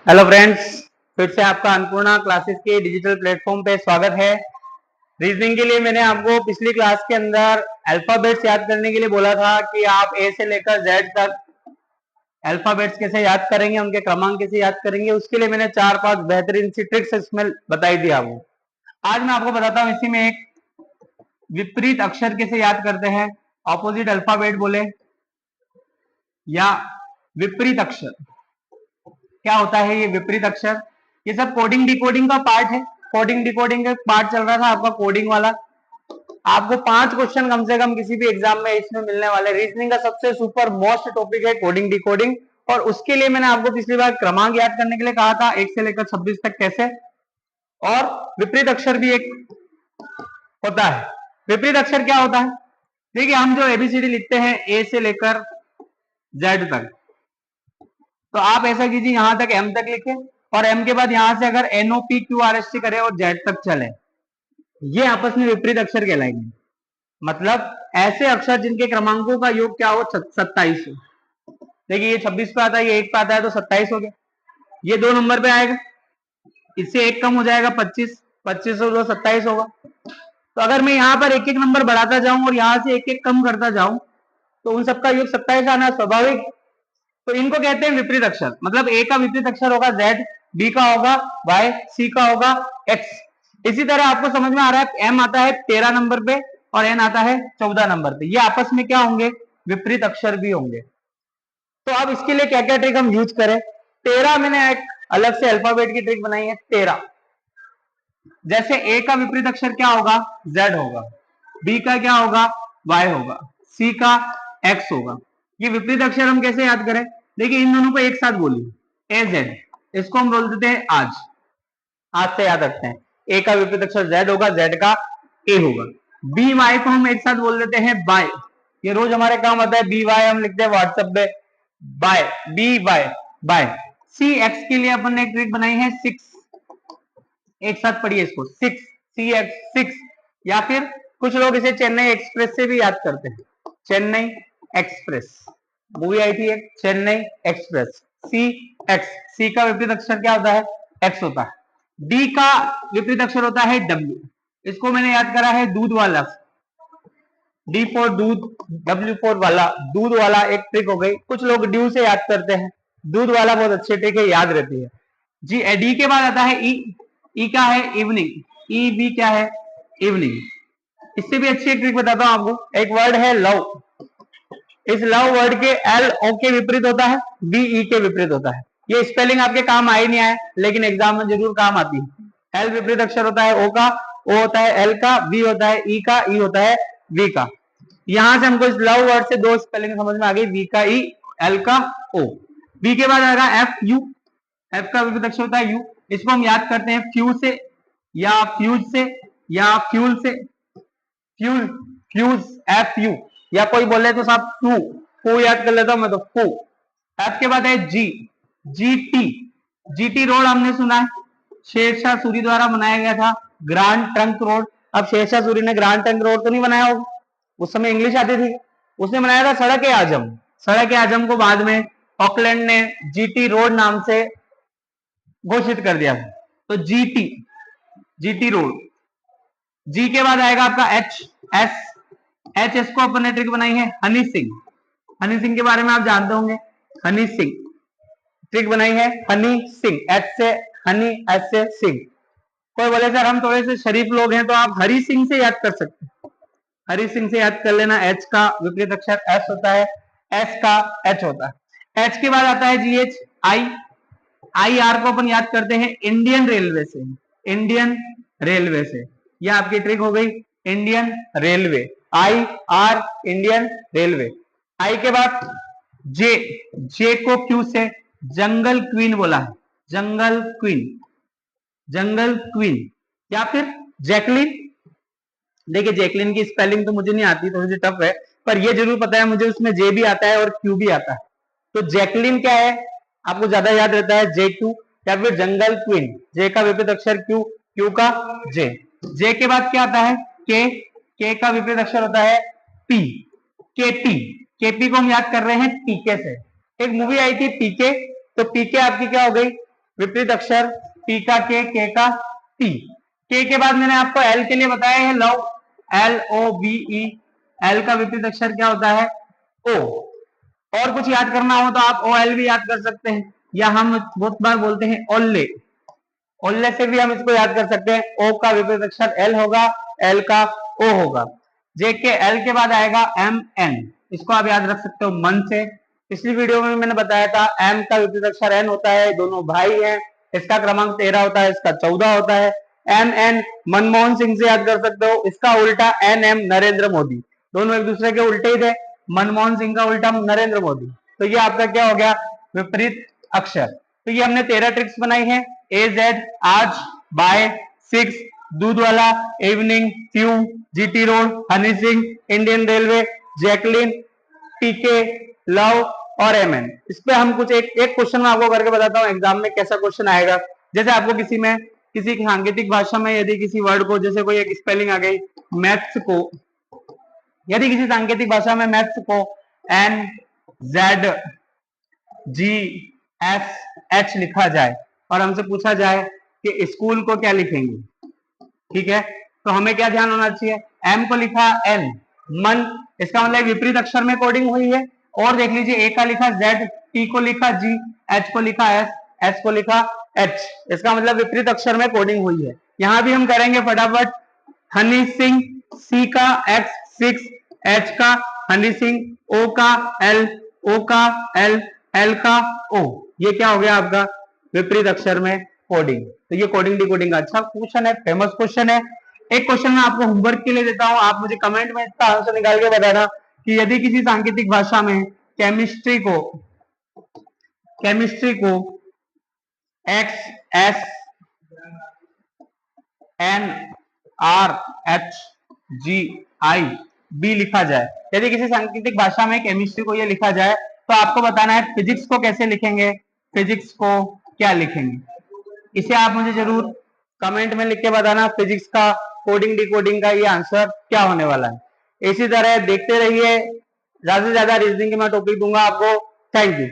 Hello friends, फिर से आपका अन्नपूर्णा क्लासेस के डिजिटल प्लेटफॉर्म पे स्वागत है। रीजनिंग के लिए मैंने आपको पिछली क्लास के अंदर अल्फाबेट्स याद करने के लिए बोला था कि आप ए से लेकर जेड तक अल्फाबेट्स कैसे याद करेंगे, उनके क्रमांक कैसे याद करेंगे। उसके लिए मैंने 4-5 बेहतरीन सी ट्रिक्स इसमें बताई थी आपको। आज मैं आपको बताता हूँ इसी में एक विपरीत अक्षर कैसे याद करते हैं। ऑपोजिट अल्फाबेट बोले या विपरीत अक्षर, क्या होता है ये विपरीत अक्षर। ये सब कोडिंग डिकोडिंग का पार्ट है। कोडिंग डिकोडिंग का पार्ट चल रहा था आपका कोडिंग वाला। आपको 5 क्वेश्चन कम से कम किसी भी एग्जाम में इसमें मिलने वाले। रीजनिंग का सबसे सुपर मोस्ट टॉपिक है कोडिंग डिकोडिंग, और उसके लिए मैंने आपको पिछली बार क्रमांक याद करने के लिए कहा था 1 से लेकर 26 तक कैसे। और विपरीत अक्षर भी एक होता है। विपरीत अक्षर क्या होता है, देखिए हम जो एबीसीडी लिखते हैं ए से लेकर जेड तक, तो आप ऐसा कीजिए यहां तक एम तक लिखे, और एम के बाद यहां से अगर NOP Q R S T करे और जेड तक चले, ये आपस में विपरीत अक्षर कहलाएंगे। मतलब ऐसे अक्षर जिनके क्रमांकों का योग क्या हो, 27 हो। देखिए ये 26 पे आता है, ये 1 पे आता है, तो 27 हो गया। ये 2 नंबर पे आएगा, इससे 1 कम हो जाएगा 25, 25 हो 27 होगा। तो अगर मैं यहाँ पर एक एक नंबर बढ़ाता जाऊं और यहाँ से एक एक कम करता जाऊं, तो उन सबका योग 27 आना स्वाभाविक। तो इनको कहते हैं विपरीत अक्षर। मतलब ए का विपरीत अक्षर होगा जेड, बी का होगा वाई, सी का होगा एक्स। इसी तरह आपको समझ में आ रहा है, एम आता है 13 नंबर पे और एन आता है 14 नंबर पे। ये आपस में क्या होंगे, विपरीत अक्षर भी होंगे। तो अब इसके लिए क्या क्या ट्रिक हम यूज करें। 13 मैंने एक अलग से अल्फाबेट की ट्रिक बनाई है। 13 जैसे ए का विपरीत अक्षर क्या होगा, जेड होगा, बी का क्या होगा, वाई होगा, सी का एक्स होगा। ये विपरीत अक्षर हम कैसे याद करें, देखिए इन दोनों को एक साथ बोलिए, ए जेड, इसको हम बोल देते हैं आज। आज से याद रखते हैं, ए का विपरीत अक्षर जेड होगा, जेड का ए होगा। बी वाई को हम एक साथ बोल देते हैं बाय, ये रोज हमारे काम आता है। बी वाई हम लिखते हैं व्हाट्सएप पे, बाय, बी वाई बाय। सी एक्स के लिए अपन ने एक ट्रिक बनाई है 6, एक साथ पढ़िए इसको, 6, सी एक्स 6। या फिर कुछ लोग इसे चेन्नई एक्सप्रेस से भी याद करते हैं, चेन्नई एक्सप्रेस, मूवी आई थी एक चेन्नई एक्सप्रेस। सी एक्स, सी का विपरीत अक्षर क्या होता है, एक्स होता है। डी का विपरीत अक्षर होता है डब्ल्यू, इसको मैंने याद करा है दूध वाला, डी फॉर दूध, डब्ल्यू फॉर वाला, दूध वाला एक ट्रिक हो गई। कुछ लोग ड्यू से याद करते हैं, दूध वाला बहुत अच्छी ट्रिक है, याद रहती है। जी डी के बाद आता है ई, ई का है इवनिंग, ई बी क्या है, इवनिंग। इससे भी अच्छी एक ट्रिक बताता हूं आपको। एक वर्ड है लव, इस लव वर्ड के एल ओ के विपरीत होता है, बी ई के विपरीत होता है। ये स्पेलिंग आपके काम आए नहीं आए, लेकिन एग्जाम में जरूर काम आती है। एल विपरीत अक्षर होता है ओ का, ओ होता है एल का, बी होता है ई का, ई होता है वी का। यहां से हमको इस लव वर्ड से 2 स्पेलिंग समझ में आ गई, वी का ई, एल का ओ। बी के बाद आएगा एफ यू, एफ का विपरीत अक्षर होता है यू, इसको हम याद करते हैं फ्यू से या फ्यूज से या फ्यूल से, फ्यूल, फ्यूज, एफ यू। या कोई बोले तो साहब फू, फू याद कर लेता हूं मैं तो फू। एफ के बाद है जी, जी टी, जीटी रोड हमने सुना है, शेरशाह सूरी द्वारा बनाया गया था, ग्रांड ट्रंक रोड। अब शेरशाह सूरी ने ग्रांड ट्रंक रोड तो नहीं बनाया होगा, उस समय इंग्लिश आती थी, उसने बनाया था सड़क ए आजम। सड़क ए आजम को बाद में ऑकलैंड ने जीटी रोड नाम से घोषित कर दिया था। तो जीटी, जीटी रोड। जी के बाद आएगा आपका एच, एस, एच एस को अपन ने ट्रिक बनाई है हनी सिंह। हनी सिंह के बारे में आप जानते होंगे, हनी सिंह ट्रिक बनाई है हनी सिंह, एच से हनी, एस से सिंह। कोई बोले सर हम थोड़े से शरीफ लोग हैं, तो आप हरी सिंह से याद कर सकते हैं, हरी सिंह से याद कर लेना। एच का विपरीत अक्षर एस होता है, एस का एच होता है। एच के बाद आता है जी एच, आई, आई आर को अपन याद करते हैं इंडियन रेलवे से, इंडियन रेलवे से। यह आपकी ट्रिक हो गई, Indian railway, I R, Indian railway. I के बाद जे, जे को क्यू से जंगल क्वीन बोला है, जंगल क्वीन, जंगल क्वीन। या फिर जैकलिन, देखिए जैकलिन की स्पेलिंग तो मुझे नहीं आती, थोड़ी सी टफ है, पर ये जरूर पता है मुझे उसमें जे भी आता है और क्यू भी आता है। तो जैकलिन क्या है, आपको ज्यादा याद रहता है जे क्यू। या फिर जंगल क्वीन, जे का विपरीत अक्षर क्यू, क्यू का जे। जे के बाद क्या आता है के का विपरीत अक्षर होता है पी, केपी। केपी को हम याद कर रहे हैं पीके से, एक मूवी आई थी पीके, तो पीके आपकी क्या हो गई, विपरीत अक्षर, P का K का T। K के बाद मैंने आपको L के लिए बताया है लव, LOVE। L का विपरीत अक्षर क्या होता है? O। और कुछ याद करना हो तो आप OL भी याद कर सकते हैं, या हम बहुत बार बोलते हैं ओल्ले, ओल्ले से भी हम इसको याद कर सकते हैं। O का विपरीत अक्षर L होगा, L का O होगा। J के L के बाद आएगा MN, इसको आप याद रख सकते हो मन से। पिछली वीडियो में मैंने बताया था M का विपरीत अक्षर N होता है, दोनों भाई हैं, इसका क्रमांक 13 होता है, इसका 14 होता है। MN मनमोहन सिंह से याद कर सकते हो, इसका उल्टा NM नरेंद्र मोदी, दोनों एक दूसरे के उल्टे ही थे, मनमोहन सिंह का उल्टा नरेंद्र मोदी। तो ये आपका क्या हो गया? विपरीत अक्षर। तो ये हमने 13 ट्रिक्स बनाई है। AZ आज, बाय, 6 दूध वाला, evening, few, GT road, Honey Singh, Indian railway, Jacqueline, TK, love और MN। इस पे हम कुछ एक क्वेश्चन में आपको करके बताता हूँ एग्जाम में कैसा क्वेश्चन आएगा। जैसे आपको किसी सांकेतिक भाषा में यदि किसी वर्ड को, जैसे कोई एक स्पेलिंग आ गई मैथ्स को, यदि किसी सांकेतिक भाषा में मैथ्स को NZGSH लिखा जाए और हमसे पूछा जाए कि स्कूल को क्या लिखेंगे, ठीक है, तो हमें क्या ध्यान होना चाहिए? M को लिखा N, मन, इसका मतलब विपरीत अक्षर में कोडिंग हुई है। और देख लीजिए A का लिखा Z, T को लिखा G, H को लिखा S, S को लिखा H, इसका मतलब विपरीत अक्षर में कोडिंग हुई है। यहां भी हम करेंगे फटाफट। हनी सिंह, C का X 6, H का हनी सिंह, O का L, O का L, L का O, ये क्या हो गया आपका? विपरीत अक्षर में कोडिंग। तो ये कोडिंग डिकोडिंग का अच्छा क्वेश्चन है, फेमस क्वेश्चन है। एक क्वेश्चन मैं आपको होमवर्क के लिए देता हूं, आप मुझे कमेंट में इसका आंसर निकाल के बताना कि यदि किसी सांकेतिक भाषा में केमिस्ट्री को XSNRHGIB लिखा जाए, यदि किसी सांकेतिक भाषा में केमिस्ट्री को ये लिखा जाए, तो आपको बताना है फिजिक्स को कैसे लिखेंगे, फिजिक्स को क्या लिखेंगे। इसे आप मुझे जरूर कमेंट में लिख के बताना, फिजिक्स का कोडिंग डिकोडिंग का ये आंसर क्या होने वाला है। इसी तरह देखते रहिए, ज्यादा से ज्यादा रीजनिंग के मैं टॉपिक दूंगा आपको। Thank you.